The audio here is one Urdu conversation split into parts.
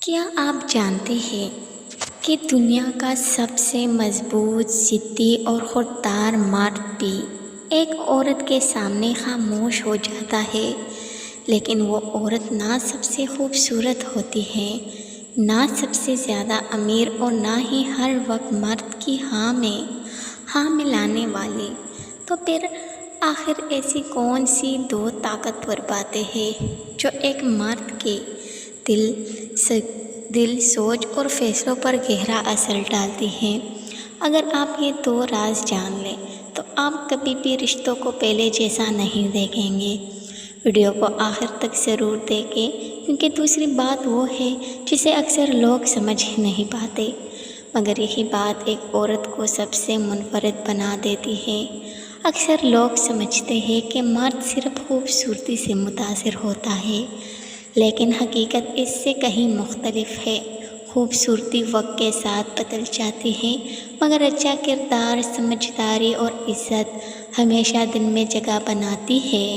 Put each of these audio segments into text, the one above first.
کیا آپ جانتے ہیں کہ دنیا کا سب سے مضبوط، ضدی اور خوددار مرد بھی ایک عورت کے سامنے خاموش ہو جاتا ہے؟ لیکن وہ عورت نہ سب سے خوبصورت ہوتی ہے، نہ سب سے زیادہ امیر اور نہ ہی ہر وقت مرد کی ہاں میں ہاں ملانے والی۔ تو پھر آخر ایسی کون سی دو طاقتور باتیں ہیں جو ایک مرد کے دل، سوچ اور فیصلوں پر گہرا اثر ڈالتی ہیں؟ اگر آپ یہ دو راز جان لیں تو آپ کبھی بھی رشتوں کو پہلے جیسا نہیں دیکھیں گے۔ ویڈیو کو آخر تک ضرور دیکھیں، کیونکہ دوسری بات وہ ہے جسے اکثر لوگ سمجھ نہیں پاتے، مگر یہی بات ایک عورت کو سب سے منفرد بنا دیتی ہے۔ اکثر لوگ سمجھتے ہیں کہ مرد صرف خوبصورتی سے متاثر ہوتا ہے، لیکن حقیقت اس سے کہیں مختلف ہے۔ خوبصورتی وقت کے ساتھ بدل جاتی ہے، مگر اچھا کردار، سمجھداری اور عزت ہمیشہ دل میں جگہ بناتی ہے۔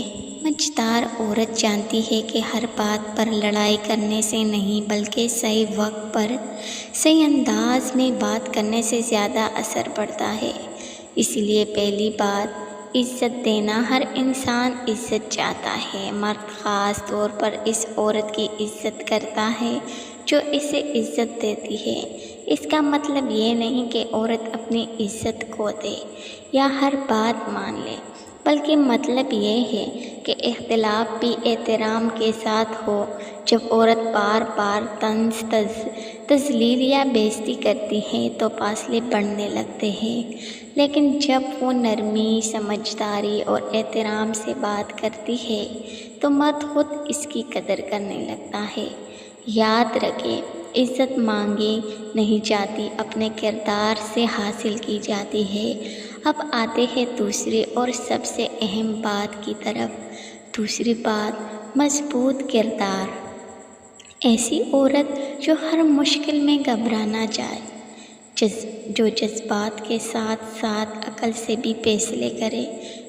سمجھدار عورت جانتی ہے کہ ہر بات پر لڑائی کرنے سے نہیں، بلکہ صحیح وقت پر صحیح انداز میں بات کرنے سے زیادہ اثر پڑتا ہے۔ اسی لیے پہلی بات، عزت دینا۔ ہر انسان عزت چاہتا ہے، مرد خاص طور پر اس عورت کی عزت کرتا ہے جو اسے عزت دیتی ہے۔ اس کا مطلب یہ نہیں کہ عورت اپنی عزت کھو دے یا ہر بات مان لے، بلکہ مطلب یہ ہے کہ اختلاف بھی احترام کے ساتھ ہو۔ جب عورت بار بار طنز، تذلیل یا بےعزتی کرتی ہے تو فاصلے بڑھنے لگتے ہیں، لیکن جب وہ نرمی، سمجھداری اور احترام سے بات کرتی ہے تو مرد خود اس کی قدر کرنے لگتا ہے۔ یاد رکھیں، عزت مانگی نہیں جاتی، اپنے کردار سے حاصل کی جاتی ہے۔ اب آتے ہیں دوسری اور سب سے اہم بات کی طرف۔ دوسری بات، مضبوط کردار۔ ایسی عورت جو ہر مشکل میں گھبرا نہ جائے، جو جذبات کے ساتھ ساتھ عقل سے بھی فیصلے کرے،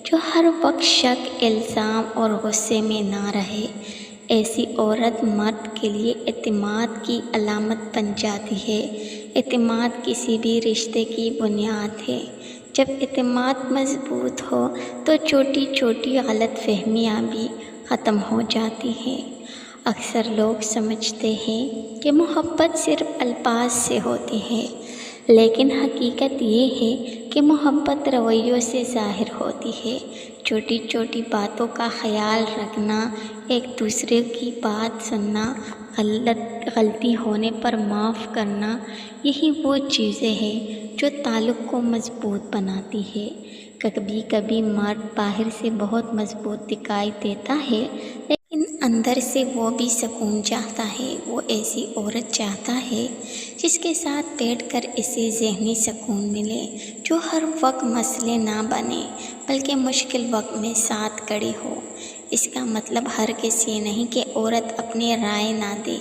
جو ہر وقت شک، الزام اور غصے میں نہ رہے۔ ایسی عورت مرد کے لیے اعتماد کی علامت بن جاتی ہے۔ اعتماد کسی بھی رشتے کی بنیاد ہے۔ جب اعتماد مضبوط ہو تو چھوٹی چھوٹی غلط فہمیاں بھی ختم ہو جاتی ہیں۔ اکثر لوگ سمجھتے ہیں کہ محبت صرف الفاظ سے ہوتی ہے، لیکن حقیقت یہ ہے کہ محبت رویوں سے ظاہر ہوتی ہے۔ چھوٹی چھوٹی باتوں کا خیال رکھنا، ایک دوسرے کی بات سننا، غلطی ہونے پر معاف کرنا، یہی وہ چیزیں ہیں جو تعلق کو مضبوط بناتی ہے۔ کبھی کبھی مرد باہر سے بہت مضبوط دکھائی دیتا ہے، لیکن اندر سے وہ بھی سکون چاہتا ہے۔ وہ ایسی عورت چاہتا ہے جس کے ساتھ بیٹھ کر اسے ذہنی سکون ملے، جو ہر وقت مسئلے نہ بنے بلکہ مشکل وقت میں ساتھ کھڑی ہو۔ اس کا مطلب ہرگز یہ نہیں کہ عورت اپنی رائے نہ دے،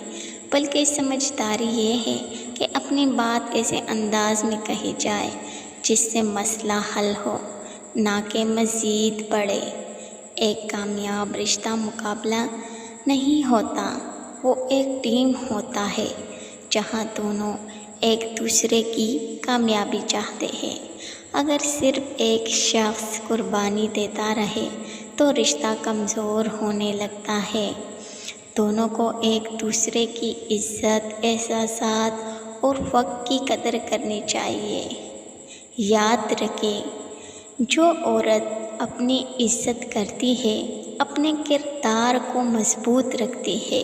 بلکہ سمجھداری یہ ہے کہ اپنی بات ایسے انداز میں کہی جائے جس سے مسئلہ حل ہو، نہ کہ مزید بڑھے۔ ایک کامیاب رشتہ مقابلہ نہیں ہوتا، وہ ایک ٹیم ہوتا ہے جہاں دونوں ایک دوسرے کی کامیابی چاہتے ہیں۔ اگر صرف ایک شخص قربانی دیتا رہے تو رشتہ کمزور ہونے لگتا ہے۔ دونوں کو ایک دوسرے کی عزت، احساسات اور وقت کی قدر کرنی چاہیے۔ یاد رکھیں، جو عورت اپنی عزت کرتی ہے، اپنے کردار کو مضبوط رکھتی ہے،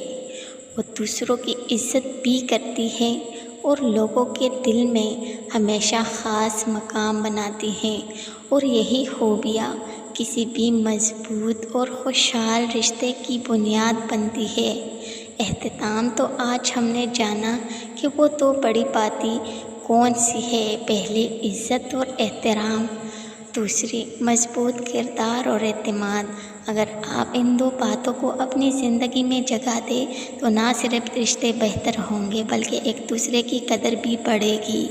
وہ دوسروں کی عزت بھی کرتی ہے اور لوگوں کے دل میں ہمیشہ خاص مقام بناتی ہے۔ اور یہی خوبیاں کسی بھی مضبوط اور خوشحال رشتے کی بنیاد بنتی ہے۔ اختتام تو آج ہم نے جانا کہ وہ دو بڑی باتیں کون سی ہے۔ پہلی، عزت اور احترام۔ دوسری، مضبوط کردار اور اعتماد۔ اگر آپ ان دو باتوں کو اپنی زندگی میں جگہ دیں تو نہ صرف رشتے بہتر ہوں گے، بلکہ ایک دوسرے کی قدر بھی بڑھے گی۔